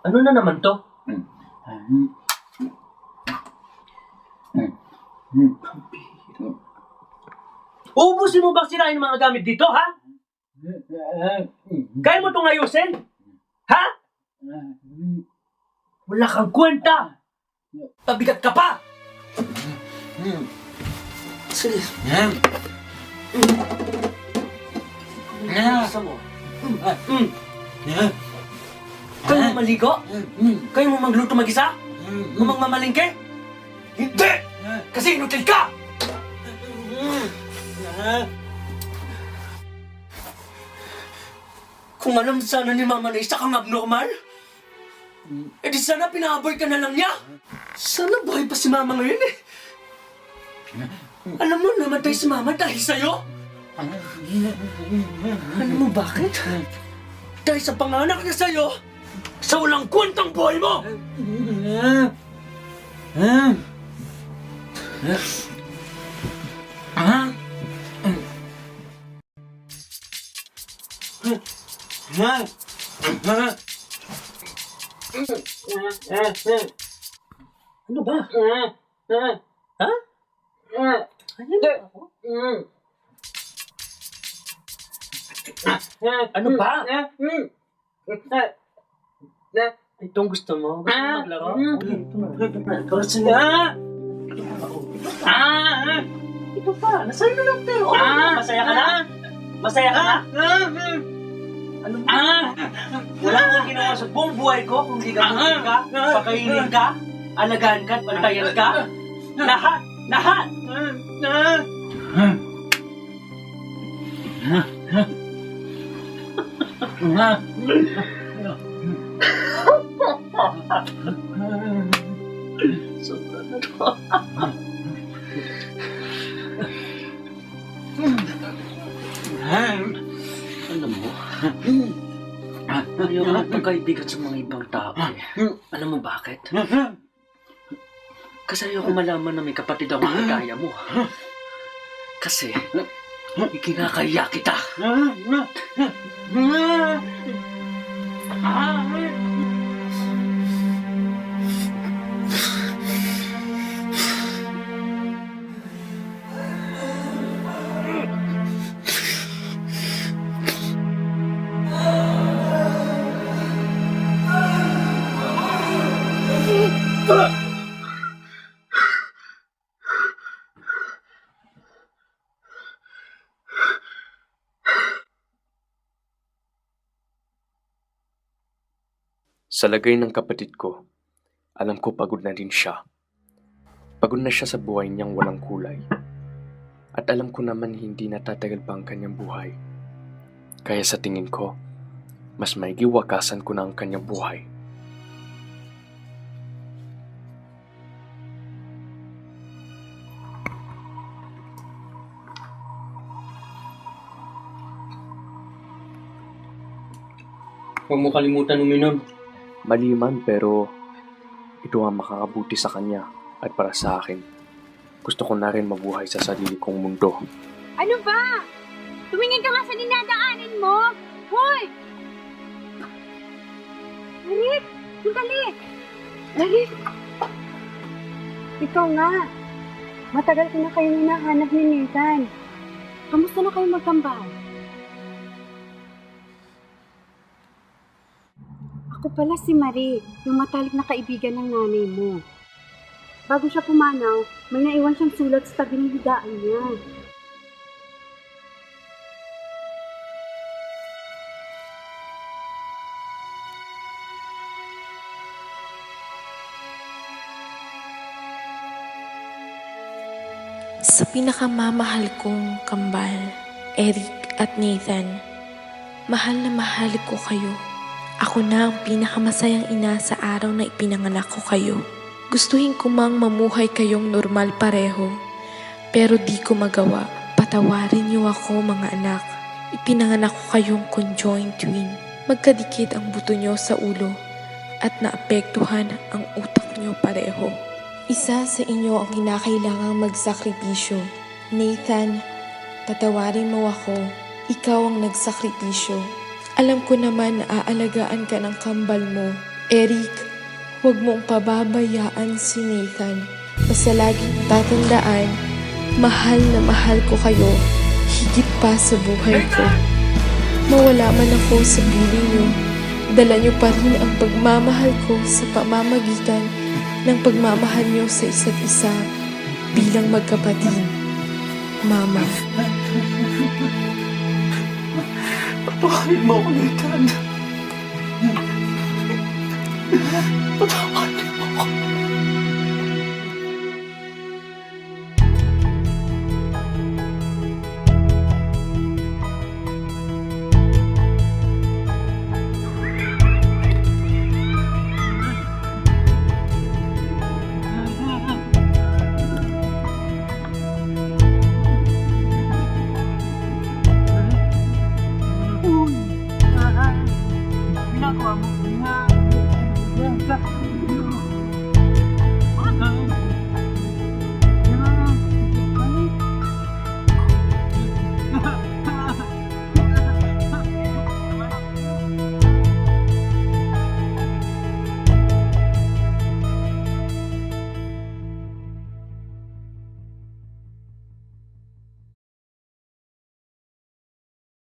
Ano na naman to? Uubusin mo ba sirain mga gamit dito, ha? Kaya mo itong ayusin? Ha? Wala kang kwenta! Pabigat ka pa! Sige. Gusto mo? Kayo mo maligo? Kayo mo magluto mag-isa? Magmamalingke? Hindi! Kasi inutil ka! Kung alam sana ni Mama na isa kang abnormal, eh di sana pinahaboy ka na lang niya. Sana buhay pa si Mama ngayon eh. Alam mo, namatay si Mama dahil sa'yo. Alam mo bakit? Dahil sa panganak niya sa'yo, sa walang kwentang buhay mo! Ano ba? Ha? Ano ba ako? Ano ba? Itong gusto mo? Gusto mo maglaro? Ito na. Ito pa. Nasaan na lang tayo? Masaya ka na? Masaya ka na? Ano ba? Wala akong ginawa sa buong buhay ko kung di ka kumain ka, pakainin ka, alagaan ka, bantayan ka. Lahat! Lahat! Sobra na to. Alam mo, ayaw mo pagkaibigan sa mga ibang tao eh. Alam mo bakit? Kasi ayaw ko malaman na may kapatid akong kagaya mo. Kasi, ikinakaya kita. Sa lagay ng kapatid ko, alam ko pagod na din siya. Pagod na siya sa buhay niyang walang kulay. At alam ko naman hindi natatagal pa ang kanyang buhay. Kaya sa tingin ko, mas maigi wakasan ko na ang kanyang buhay. Huwag mo kalimutan uminom. Mali man pero ito ang makakabuti sa kanya at para sa akin. Gusto ko na rin mabuhay sa sarili kong mundo. Ano ba? Tumingin ka nga sa dinadaanin mo! Hoy! Lalit! Sandali! Lalit! Ikaw nga. Matagal ko na kayo hinahanap ni Nathan. Kamusta na kayo magkambal? Ako pala si Marie, yung matalik na kaibigan ng nanay mo. Bago siya pumanaw, may naiwan siyang sulat sa tabi ng higaan niya. Sa pinakamamahal kong kambal, Eric at Nathan, mahal na mahal ko kayo. Ako na ang pinakamasayang ina sa araw na ipinanganak ko kayo. Gustuhin ko mang mamuhay kayong normal pareho, pero di ko magawa. Patawarin niyo ako mga anak. Ipinanganak ko kayong conjoined twin. Magkadikit ang buto niyo sa ulo at naapektuhan ang utak niyo pareho. Isa sa inyo ang kinakailangang magsakripisyo. Nathan, patawarin mo ako. Ikaw ang nagsakripisyo. Alam ko naman na aalagaan ka ng kambal mo. Eric, huwag mong pababayaan si Nathan. Basta laging tatandaan, mahal na mahal ko kayo, higit pa sa buhay ko. Mawala man ako sa piling niyo, dala niyo pa rin ang pagmamahal ko sa pamamagitan ng pagmamahal niyo sa isa't isa bilang magkapatid. Mama. Patawarin mo ako, Nathan. Patawarin mo ako. Ginagawa mo.